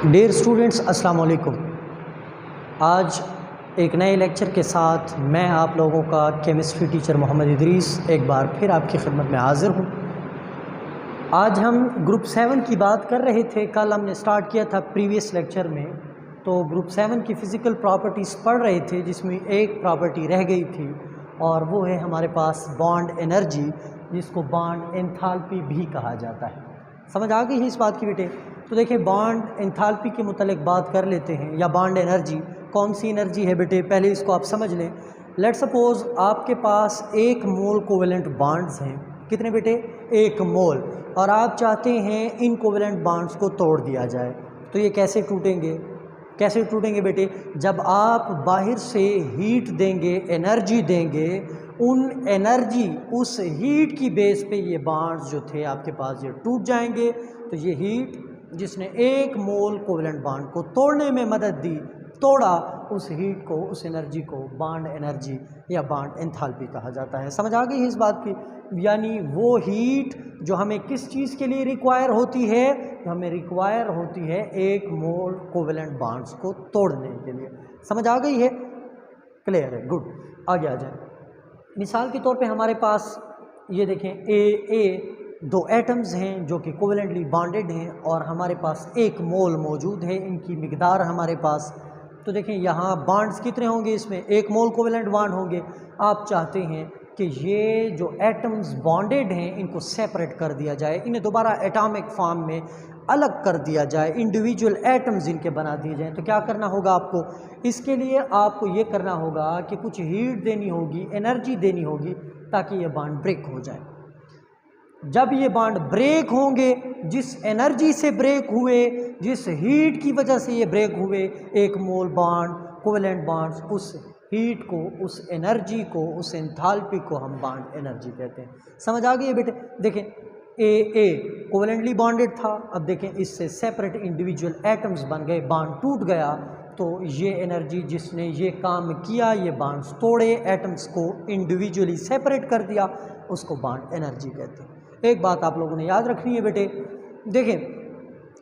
Dear students, अस्सलाम वालेकुम। आज एक नए लेक्चर के साथ मैं आप लोगों का केमिस्ट्री टीचर मोहम्मद इदरीस एक बार फिर आपकी खिदमत में हाज़िर हूँ। आज हम ग्रुप 7 की बात कर रहे थे। कल हमने स्टार्ट किया था प्रीवियस लेक्चर में, तो ग्रुप 7 की फ़िज़िकल प्रॉपर्टीज़ पढ़ रहे थे, जिसमें एक प्रॉपर्टी रह गई थी और वो है हमारे पास बॉन्ड एनर्जी, जिसको बॉन्ड एंथैल्पी भी कहा जाता है। समझ आ गई है इस बात की बेटे? तो देखिए, बॉन्ड एंथैल्पी के मुतालिक बात कर लेते हैं, या बॉन्ड एनर्जी कौन सी एनर्जी है बेटे, पहले इसको आप समझ लें। लेट सपोज़ आपके पास 1 मोल कोवेलेंट बॉन्ड्स हैं। कितने बेटे? 1 मोल। और आप चाहते हैं इन कोवेलेंट बॉन्ड्स को तोड़ दिया जाए, तो ये कैसे टूटेंगे? कैसे टूटेंगे बेटे? जब आप बाहर से हीट देंगे, एनर्जी देंगे, उन एनर्जी उस हीट की बेस पे ये बॉन्ड्स जो थे आपके पास ये टूट जाएंगे। तो ये हीट जिसने 1 मोल कोवेलेंट बॉन्ड को तोड़ने में मदद दी, तोड़ा, उस हीट को, उस एनर्जी को बॉन्ड एनर्जी या बॉन्ड एंथैल्पी कहा जाता है। समझ आ गई है इस बात की? यानी वो हीट जो हमें किस चीज़ के लिए रिक्वायर होती है? हमें रिक्वायर होती है 1 मोल कोवेलेंट बॉन्ड्स को तोड़ने के लिए। समझ आ गई है? क्लियर है? गुड। आगे आ जाए। मिसाल के तौर पे हमारे पास ये देखें, ए 2 एटम्स हैं जो कि कोवेलेंटली बॉन्डेड हैं और हमारे पास 1 मोल मौजूद है। इनकी मिकदार हमारे पास, तो देखें यहाँ बॉन्ड्स कितने होंगे? इसमें 1 मोल कोवेलेंट बॉन्ड होंगे। आप चाहते हैं कि ये जो एटम्स बॉन्डेड हैं इनको सेपरेट कर दिया जाए, इन्हें दोबारा एटॉमिक फॉर्म में अलग कर दिया जाए, इंडिविजुअल एटम्स इनके बना दिए जाएं। तो क्या करना होगा आपको? इसके लिए आपको ये करना होगा कि कुछ हीट देनी होगी, एनर्जी देनी होगी, ताकि ये बॉन्ड ब्रेक हो जाए। जब ये बॉन्ड ब्रेक होंगे, जिस एनर्जी से ब्रेक हुए, जिस हीट की वजह से ये ब्रेक हुए, 1 मोल बॉन्ड कोवेलेंट बॉन्ड्स, उस हीट को, उस एनर्जी को, उस एंथैल्पी को हम बॉन्ड एनर्जी कहते हैं। समझ आ गई है बेटे? देखें, ए कोवेलेंटली बॉन्डेड था, अब देखें इससे सेपरेट इंडिविजुअल एटम्स बन गए, बॉन्ड टूट गया, तो ये एनर्जी जिसने ये काम किया, ये बॉन्ड्स तोड़े, एटम्स को इंडिविजुअली सेपरेट कर दिया, उसको बॉन्ड एनर्जी कहते हैं। एक बात आप लोगों ने याद रखनी है बेटे, देखें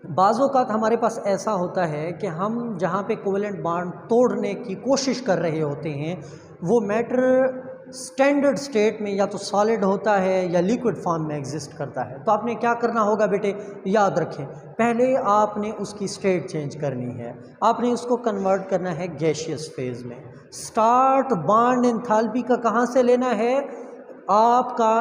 बाज़ औक़ात हमारे पास ऐसा होता है कि हम जहाँ पे कोवेलेंट बॉन्ड तोड़ने की कोशिश कर रहे होते हैं, वो मैटर स्टैंडर्ड स्टेट में या तो सॉलिड होता है या लिक्विड फॉर्म में एग्जिस्ट करता है। तो आपने क्या करना होगा बेटे, याद रखें, पहले आपने उसकी स्टेट चेंज करनी है, आपने उसको कन्वर्ट करना है गैशियस फेज़ में। स्टार्ट बॉन्ड एंथैल्पी का कहाँ से लेना है? आपका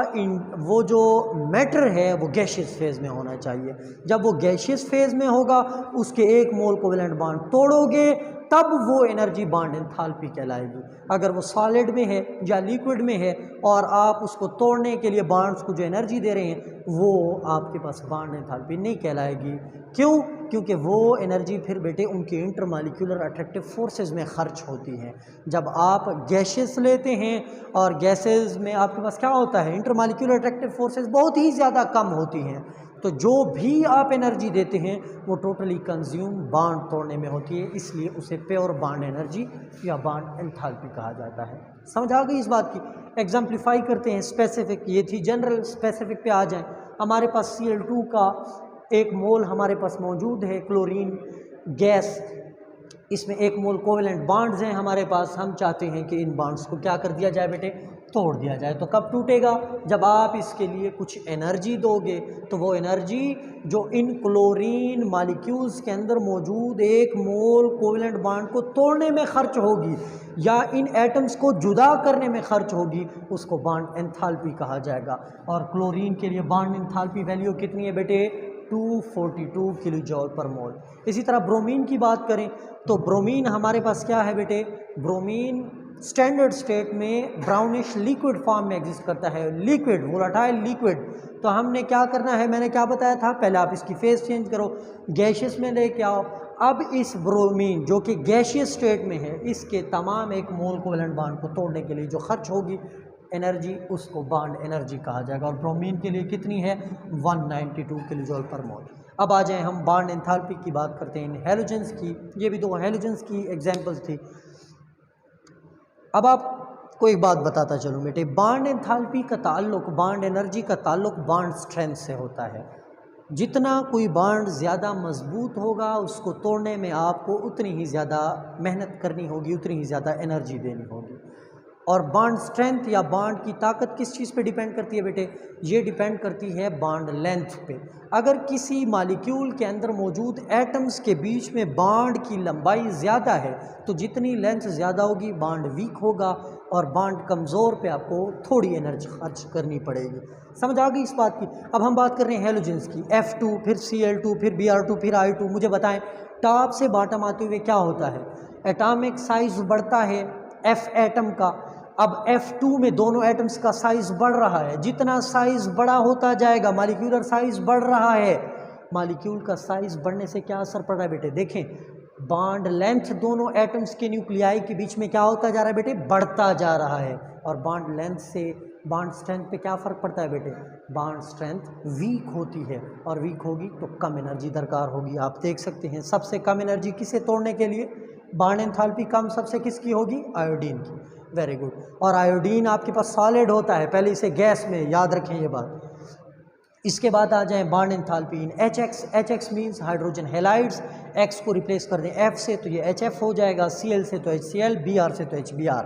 वो जो मैटर है वो गैशियस फेज़ में होना चाहिए। जब वो गैशियस फेज़ में होगा, उसके 1 मोल कोवेलेंट बॉन्ड तोड़ोगे, तब वो एनर्जी बॉन्ड एंथैल्पी कहलाएगी। अगर वो सॉलिड में है या लिक्विड में है और आप उसको तोड़ने के लिए बॉन्ड्स को जो एनर्जी दे रहे हैं, वो आपके पास बॉन्ड एंथैल्पी नहीं कहलाएगी। क्यों? क्योंकि वो एनर्जी फिर बेटे उनके इंटरमॉलिक्यूलर अट्रैक्टिव फोर्सेस में खर्च होती हैं। जब आप गैसेस लेते हैं और गैसेस में आपके पास क्या होता है, इंटरमॉलिक्यूलर अट्रैक्टिव फोर्सेस बहुत ही ज़्यादा कम होती हैं, तो जो भी आप एनर्जी देते हैं वो टोटली कंज्यूम बॉन्ड तोड़ने में होती है, इसलिए उसे प्योर बॉन्ड एनर्जी या बॉन्ड एंथैल्पी कहा जाता है। समझ आ गई इस बात की? एग्जाम्प्लीफाई करते हैं स्पेसिफिक, ये थी जनरल, स्पेसिफिक पे आ जाएं। हमारे पास Cl2 का 1 मोल हमारे पास मौजूद है, क्लोरीन गैस, इसमें 1 मोल कोवेलेंट बॉन्ड्स हैं हमारे पास। हम चाहते हैं कि इन बॉन्ड्स को क्या कर दिया जाए बेटे, तोड़ दिया जाए। तो कब टूटेगा? जब आप इसके लिए कुछ एनर्जी दोगे, तो वो एनर्जी जो इन क्लोरीन मॉलिक्यूल्स के अंदर मौजूद 1 मोल कोवेलेंट बॉन्ड को तोड़ने में खर्च होगी या इन एटम्स को जुदा करने में खर्च होगी, उसको बॉन्ड एंथैल्पी कहा जाएगा। और क्लोरीन के लिए बॉन्ड एंथैल्पी वैल्यू कितनी है बेटे? 242 किलो जॉल पर मोल। इसी तरह ब्रोमीन की बात करें तो ब्रोमीन हमारे पास क्या है बेटे? ब्रोमीन स्टैंडर्ड स्टेट में ब्राउनिश लिक्विड फॉर्म में एग्जिस्ट करता है, लिक्विड, वोलाटाइल लिक्विड। तो हमने क्या करना है, मैंने क्या बताया था, पहले आप इसकी फेस चेंज करो, गैशियस में लेके आओ। अब इस ब्रोमीन जो कि गैशियस स्टेट में है, इसके तमाम 1 मोल कोवेलेंट बॉन्ड को तोड़ने के लिए जो खर्च होगी एनर्जी, उसको बॉन्ड एनर्जी कहा जाएगा। और ब्रोमीन के लिए कितनी है? 192 किलो जॉल पर मोल। अब आ जाएं हम बॉन्ड एंथैल्पी की बात करते हैं, हेलोजेंस की। ये भी 2 हेलोजेंस की एग्जांपल्स थी। अब आपको एक बात बताता चलूँ बेटे, बॉन्ड एंथैल्पी का ताल्लुक, बॉन्ड एनर्जी का ताल्लुक बॉन्ड स्ट्रेंथ से होता है। जितना कोई बॉन्ड ज़्यादा मज़बूत होगा उसको तोड़ने में आपको उतनी ही ज़्यादा मेहनत करनी होगी, उतनी ही ज़्यादा एनर्जी देनी होगी। और बॉन्ड स्ट्रेंथ या बॉन्ड की ताकत किस चीज़ पे डिपेंड करती है बेटे? ये डिपेंड करती है बॉन्ड लेंथ पे। अगर किसी मॉलिक्यूल के अंदर मौजूद एटम्स के बीच में बॉन्ड की लंबाई ज़्यादा है तो जितनी लेंथ ज़्यादा होगी बॉन्ड वीक होगा और बॉन्ड कमज़ोर पे आपको थोड़ी एनर्जी खर्च करनी पड़ेगी। समझ आ गई इस बात की? अब हम बात कर रहे हैं हैलोजेंस की। F2 फिर Cl2 फिर Br2 फिर I2। मुझे बताएं टॉप से बॉटम आते हुए क्या होता है? एटॉमिक साइज़ बढ़ता है F एटम का। अब F2 में दोनों एटम्स का साइज़ बढ़ रहा है। जितना साइज़ बड़ा होता जाएगा, मॉलिक्यूलर साइज़ बढ़ रहा है, मॉलिक्यूल का साइज़ बढ़ने से क्या असर पड़ रहा है बेटे? देखें बॉन्ड लेंथ दोनों एटम्स के न्यूक्लियाई के बीच में क्या होता जा रहा है बेटे? बढ़ता जा रहा है। और बॉन्ड लेंथ से बॉन्ड स्ट्रेंथ पे क्या फ़र्क पड़ता है बेटे? बॉन्ड स्ट्रेंथ वीक होती है और वीक होगी तो कम एनर्जी दरकार होगी। आप देख सकते हैं सबसे कम एनर्जी किसे तोड़ने के लिए? बॉन्ड एंथैल्पी कम सबसे किसकी होगी? आयोडीन की। Very good. और आयोडीन आपके पास सॉलिड होता है, पहले इसे गैस में, याद रखें ये बात। इसके बाद आ जाएं बॉन्ड एंथैल्पी इन HX। HX means hydrogen halides. X को रिप्लेस कर दें F से तो ये HF हो जाएगा, Cl से तो HCl, Br से तो HBr।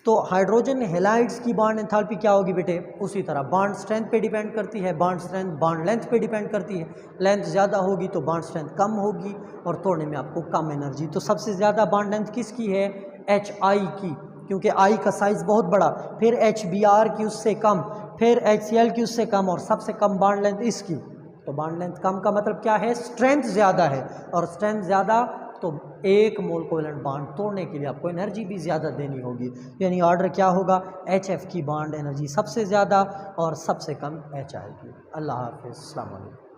तो हाइड्रोजन हैलाइड्स की बॉन्ड एंथैल्पी क्या होगी बेटे? उसी तरह बॉन्ड स्ट्रेंथ पे डिपेंड करती है। बॉन्ड स्ट्रेंथ बॉन्ड लेंथ पे डिपेंड करती है। लेंथ ज़्यादा होगी तो बॉन्ड स्ट्रेंथ कम होगी और तोड़ने में आपको कम एनर्जी। तो सबसे ज़्यादा बॉन्ड लेंथ किसकी है? HI की, क्योंकि I का साइज़ बहुत बड़ा, फिर HBr की उससे कम, फिर HCl की उससे कम और सबसे कम बॉन्ड लेंथ इसकी। तो बॉन्ड लेंथ कम का मतलब क्या है? स्ट्रेंथ ज़्यादा है। और स्ट्रेंथ ज़्यादा तो एक मोल कोवेलेंट बॉन्ड तोड़ने के लिए आपको एनर्जी भी ज़्यादा देनी होगी। यानी ऑर्डर क्या होगा? HF की बॉन्ड एनर्जी सबसे ज़्यादा और सबसे कम HI की। अल्लाह हाफ़िज़। अस्सलाम वालेकुम।